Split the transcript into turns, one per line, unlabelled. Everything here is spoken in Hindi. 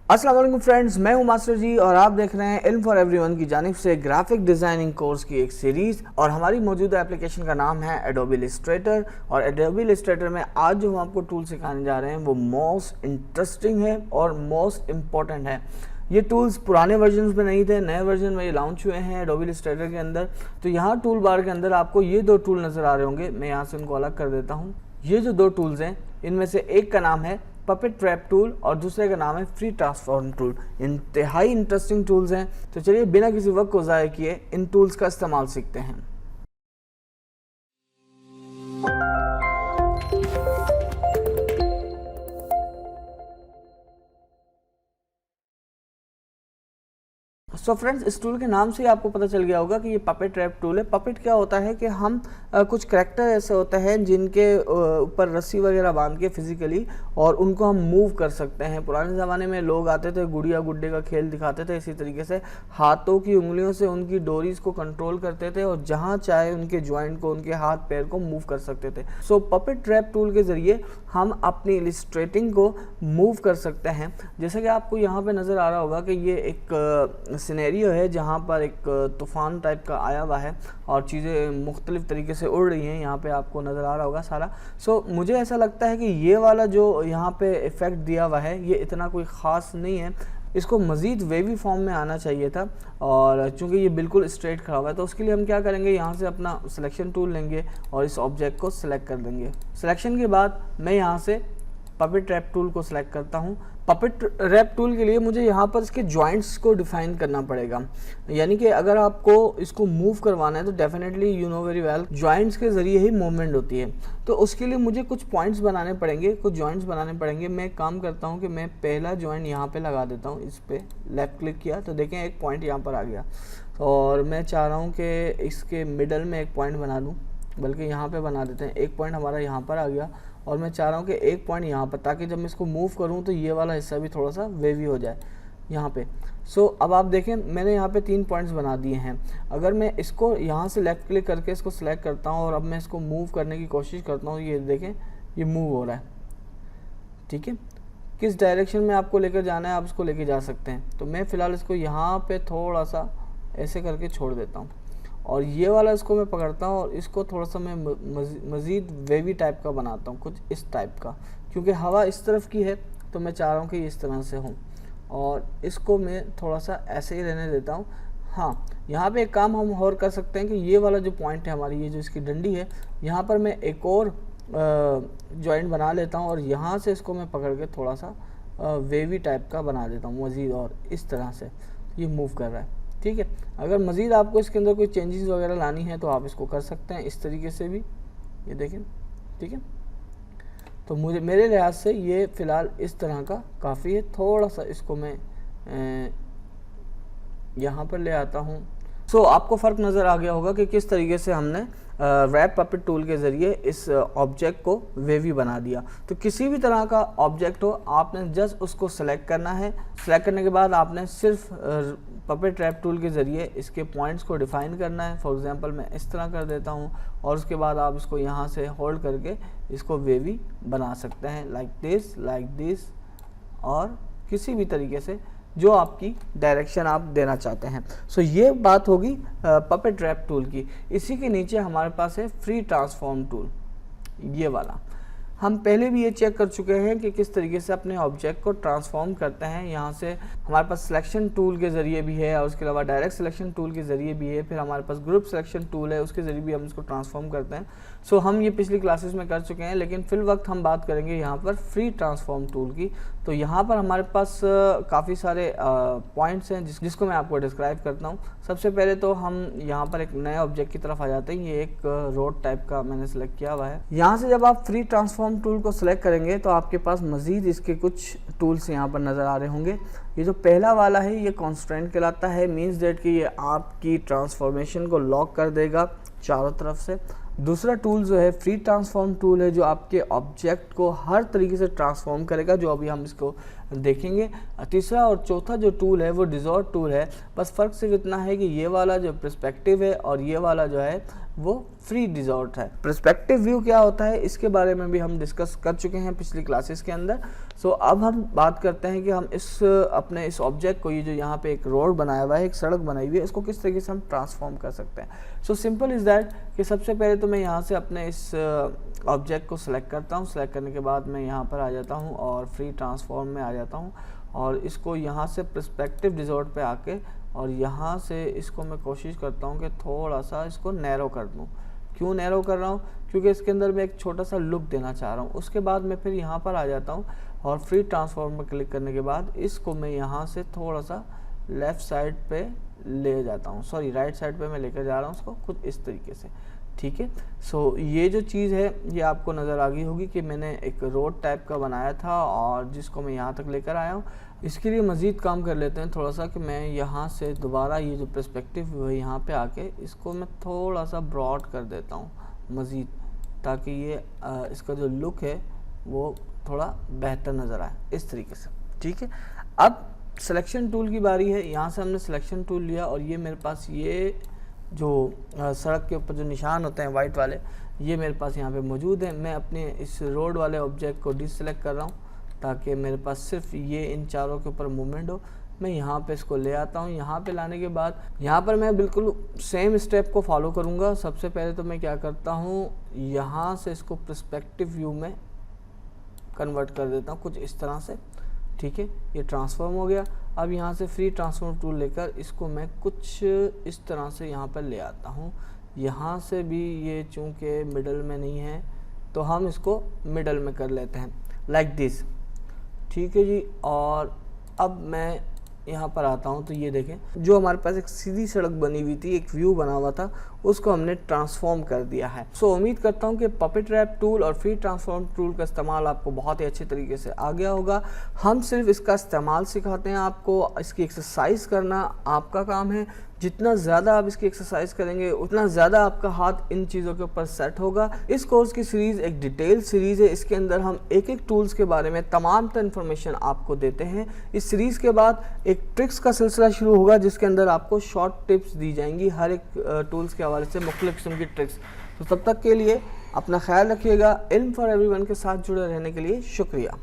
अस्सलाम वालेकुम फ्रेंड्स, मैं हूं मास्टर जी और आप देख रहे हैं इल्म फॉर एवरीवन की जानिब से ग्राफिक डिज़ाइनिंग कोर्स की एक सीरीज़। और हमारी मौजूदा एप्लीकेशन का नाम है एडोबी इलस्ट्रेटर। और एडोबी इलस्ट्रेटर में आज जो हम आपको टूल सिखाने जा रहे हैं वो मोस्ट इंटरेस्टिंग है और मोस्ट इम्पॉर्टेंट है। ये टूल्स पुराने वर्जन में नहीं थे, नए वर्जन में ये लॉन्च हुए हैं एडोबी इलस्ट्रेटर के अंदर। तो यहाँ टूल बार के अंदर आपको ये दो टूल नज़र आ रहे होंगे। मैं यहाँ से उनको अलग कर देता हूँ। ये जो दो टूल्स हैं इनमें से एक का नाम है पपेट ट्रैप टूल और दूसरे का नाम है फ्री ट्रांसफॉर्म टूल। इंतहाई इंटरेस्टिंग टूल्स हैं। तो चलिए बिना किसी वक्त को ज़ाया किए इन टूल्स का इस्तेमाल सीखते हैं। सो फ्रेंड्स, इस टूल के नाम से ही आपको पता चल गया होगा कि ये पपेट ट्रैप टूल है। पपेट क्या होता है कि हम कुछ करैक्टर ऐसे होते हैं जिनके ऊपर रस्सी वगैरह बांध के फिजिकली और उनको हम मूव कर सकते हैं। पुराने ज़माने में लोग आते थे, गुड़िया गुड्डे का खेल दिखाते थे। इसी तरीके से हाथों की उंगलियों से उनकी डोरीज को कंट्रोल करते थे और जहाँ चाहे उनके जॉइंट को, उनके हाथ पैर को मूव कर सकते थे। सो पपेट ट्रैप टूल के ज़रिए हम अपनी इलस्ट्रेटिंग को मूव कर सकते हैं। जैसे कि आपको यहाँ पे नज़र आ रहा होगा कि ये एक सिनेरियो है जहाँ पर एक तूफ़ान टाइप का आया हुआ है और चीज़ें मुख्तलिफ़ तरीके से उड़ रही हैं। यहाँ पे आपको नज़र आ रहा होगा सारा। सो मुझे ऐसा लगता है कि ये वाला जो यहाँ पे इफ़ेक्ट दिया हुआ है ये इतना कोई ख़ास नहीं है। इसको मज़ीद वेवी फॉर्म में आना चाहिए था और चूंकि ये बिल्कुल स्ट्रेट खड़ा हुआ है तो उसके लिए हम क्या करेंगे, यहाँ से अपना सिलेक्शन टूल लेंगे और इस ऑब्जेक्ट को सिलेक्ट कर देंगे। सिलेक्शन के बाद मैं यहाँ से पपेट ट्रैप टूल को सिलेक्ट करता हूँ। पपेट ट्रैप टूल के लिए मुझे यहाँ पर इसके जॉइंट्स को डिफाइन करना पड़ेगा। यानी कि अगर आपको इसको मूव करवाना है तो definitely you know very well joints के ज़रिए ही मूवमेंट होती है। तो उसके लिए मुझे कुछ पॉइंट्स बनाने पड़ेंगे, कुछ जॉइंट्स बनाने पड़ेंगे। मैं काम करता हूँ कि मैं पहला जॉइंट यहाँ पे लगा देता हूँ। इस पर लेफ़्ट क्लिक किया तो देखें एक पॉइंट यहाँ पर आ गया और मैं चाह रहा हूँ कि इसके मिडल में एक पॉइंट बना दूँ, बल्कि यहाँ पे बना देते हैं। एक पॉइंट हमारा यहाँ पर आ गया और मैं चाह रहा हूँ कि एक पॉइंट यहाँ पर, ताकि जब मैं इसको मूव करूँ तो ये वाला हिस्सा भी थोड़ा सा वेवी हो जाए यहाँ पे। सो अब आप देखें मैंने यहाँ पे 3 पॉइंट्स बना दिए हैं। अगर मैं इसको यहाँ से लेफ़्ट क्लिक करके इसको सिलेक्ट करता हूँ और अब मैं इसको मूव करने की कोशिश करता हूँ, ये देखें ये मूव हो रहा है। ठीक है, किस डायरेक्शन में आपको लेकर जाना है आप इसको लेके जा सकते हैं। तो मैं फ़िलहाल इसको यहाँ पर थोड़ा सा ऐसे करके छोड़ देता हूँ और ये वाला इसको मैं पकड़ता हूँ और इसको थोड़ा सा मैं मज़ीद वेवी टाइप का बनाता हूँ, कुछ इस टाइप का। क्योंकि हवा इस तरफ की है तो मैं चाह रहा हूँ कि इस तरह से हो और इसको मैं थोड़ा सा ऐसे ही रहने देता हूँ। हाँ, यहाँ पे एक काम हम और कर सकते हैं कि ये वाला जो पॉइंट है हमारी, ये जो इसकी डंडी है, यहाँ पर मैं एक और जॉइंट बना लेता हूँ और यहाँ से इसको मैं पकड़ के थोड़ा सा वेवी टाइप का बना देता हूँ मज़ीद, और इस तरह से ये मूव कर रहा है। ठीक है, अगर मज़ीद आपको इसके अंदर कोई चेंजेस वगैरह लानी है तो आप इसको कर सकते हैं इस तरीके से भी, ये देखें। ठीक है, तो मुझे मेरे लिहाज से ये फ़िलहाल इस तरह का काफ़ी है। थोड़ा सा इसको मैं यहाँ पर ले आता हूँ। सो आपको फ़र्क नज़र आ गया होगा कि किस तरीके से हमने रैप पपेट टूल के ज़रिए इस ऑब्जेक्ट को वेवी बना दिया। तो किसी भी तरह का ऑब्जेक्ट हो, आपने जस्ट उसको सेलेक्ट करना है। सेलेक्ट करने के बाद आपने सिर्फ पपेट ट्रैप टूल के ज़रिए इसके पॉइंट्स को डिफ़ाइन करना है। फॉर एग्जांपल मैं इस तरह कर देता हूँ और उसके बाद आप इसको यहाँ से होल्ड करके इसको वेवी बना सकते हैं, लाइक दिस और किसी भी तरीके से जो आपकी डायरेक्शन आप देना चाहते हैं। सो ये बात होगी पपेट ट्रैप टूल की। इसी के नीचे हमारे पास है फ्री ट्रांसफॉर्म टूल, ये वाला। हम पहले भी ये चेक कर चुके हैं कि किस तरीके से अपने ऑब्जेक्ट को ट्रांसफॉर्म करते हैं। यहाँ से हमारे पास सिलेक्शन टूल के ज़रिए भी है और उसके अलावा डायरेक्ट सिलेक्शन टूल के ज़रिए भी है। फिर हमारे पास ग्रुप सिलेक्शन टूल है, उसके ज़रिए भी हम इसको ट्रांसफॉर्म करते हैं। सो हम ये पिछली क्लासेस में कर चुके हैं, लेकिन फिल वक्त हम बात करेंगे यहाँ पर फ्री ट्रांसफॉर्म टूल की। तो यहाँ पर हमारे पास काफ़ी सारे पॉइंट्स हैं जिसको मैं आपको डिस्क्राइब करता हूँ। सबसे पहले तो हम यहाँ पर एक नए ऑब्जेक्ट की तरफ आ जाते हैं। ये एक रोड टाइप का मैंने सेलेक्ट किया हुआ है। यहाँ से जब आप फ्री ट्रांसफॉर्म टूल को सेलेक्ट करेंगे तो आपके पास मज़ीद इसके कुछ टूल्स यहाँ पर नज़र आ रहे होंगे। ये जो पहला वाला है ये कॉन्स्ट्रेंट कहलाता है। मीन्स डेट कि ये आपकी ट्रांसफॉर्मेशन को लॉक कर देगा चारों तरफ से। दूसरा टूल जो है फ्री ट्रांसफॉर्म टूल है, जो आपके ऑब्जेक्ट को हर तरीके से ट्रांसफॉर्म करेगा, जो अभी हम इसको देखेंगे। तीसरा और चौथा जो टूल है वो डिज़ॉर्ट टूल है। बस फ़र्क सिर्फ इतना है कि ये वाला जो पर्सपेक्टिव है और ये वाला जो है वो फ्री रिजॉर्ट है। पर्सपेक्टिव व्यू क्या होता है इसके बारे में भी हम डिस्कस कर चुके हैं पिछली क्लासेस के अंदर। सो अब हम बात करते हैं कि हम अपने इस ऑब्जेक्ट को, ये जो यहाँ पे एक रोड बनाया हुआ है, एक सड़क बनाई हुई है, इसको किस तरीके से हम ट्रांसफॉर्म कर सकते हैं। सो सिंपल इज़ दैट कि सबसे पहले तो मैं यहाँ से अपने इस ऑब्जेक्ट को सिलेक्ट करता हूँ। सिलेक्ट करने के बाद मैं यहाँ पर आ जाता हूँ और फ्री ट्रांसफॉर्म में आ जाता हूँ और इसको यहाँ से पर्सपेक्टिव रिजॉर्ट पे आके और यहाँ से इसको मैं कोशिश करता हूँ कि थोड़ा सा इसको नैरो कर दूँ। क्यों नैरो कर रहा हूँ? क्योंकि इसके अंदर मैं एक छोटा सा लुक देना चाह रहा हूँ। उसके बाद मैं फिर यहाँ पर आ जाता हूँ और फ्री ट्रांसफॉर्म में क्लिक करने के बाद इसको मैं यहाँ से थोड़ा सा लेफ़्ट साइड पे ले जाता हूँ, सॉरी राइट साइड पे मैं लेकर जा रहा हूँ उसको कुछ इस तरीके से। ठीक है, सो ये जो चीज़ है ये आपको नज़र आ गई होगी कि मैंने एक रोड टाइप का बनाया था और जिसको मैं यहाँ तक लेकर आया हूँ। इसके लिए मज़ीद काम कर लेते हैं थोड़ा सा कि मैं यहाँ से दोबारा ये जो पर्सपेक्टिव है यहाँ पे आके इसको मैं थोड़ा सा ब्रॉड कर देता हूँ मज़ीद, ताकि ये इसका जो लुक है वो थोड़ा बेहतर नज़र आए इस तरीके से। ठीक है, अब सिलेक्शन टूल की बारी है। यहाँ से हमने सिलेक्शन टूल लिया और ये मेरे पास ये जो सड़क के ऊपर जो निशान होते हैं वाइट वाले, ये मेरे पास यहाँ पे मौजूद है। मैं अपने इस रोड वाले ऑब्जेक्ट को डिसेलेक्ट कर रहा हूँ ताकि मेरे पास सिर्फ ये इन चारों के ऊपर मूवमेंट हो। मैं यहाँ पे इसको ले आता हूँ। यहाँ पे लाने के बाद यहाँ पर मैं बिल्कुल सेम स्टेप को फॉलो करूँगा। सबसे पहले तो मैं क्या करता हूँ, यहाँ से इसको पर्सपेक्टिव व्यू में कन्वर्ट कर देता हूँ कुछ इस तरह से। ठीक है, ये ट्रांसफॉर्म हो गया। अब यहाँ से फ्री ट्रांसफॉर्म टूल लेकर इसको मैं कुछ इस तरह से यहाँ पर ले आता हूँ। यहाँ से भी ये चूँकि मिडल में नहीं है तो हम इसको मिडल में कर लेते हैं लाइक दिस। ठीक है जी, और अब मैं यहाँ पर आता हूँ तो ये देखें जो हमारे पास एक सीधी सड़क बनी हुई थी, एक व्यू बना हुआ था, उसको हमने ट्रांसफॉर्म कर दिया है। सो उम्मीद करता हूँ कि पपेट रैप टूल और फ्री ट्रांसफॉर्म टूल का इस्तेमाल आपको बहुत ही अच्छे तरीके से आ गया होगा। हम सिर्फ इसका इस्तेमाल सिखाते हैं आपको, इसकी एक्सरसाइज करना आपका काम है। जितना ज़्यादा आप इसकी एक्सरसाइज करेंगे उतना ज़्यादा आपका हाथ इन चीज़ों के ऊपर सेट होगा। इस कोर्स की सीरीज़ एक डिटेल सीरीज़ है। इसके अंदर हम एक एक टूल्स के बारे में तमाम इन्फॉर्मेशन आपको देते हैं। इस सीरीज़ के बाद एक ट्रिक्स का सिलसिला शुरू होगा जिसके अंदर आपको शॉर्ट टिप्स दी जाएंगी हर एक टूल्स के हवाले से, मुख्तलिफ किस्म की ट्रिक्स। तो तब तक के लिए अपना ख्याल रखिएगा। इल्म फॉर एवरीवन के साथ जुड़े रहने के लिए शुक्रिया।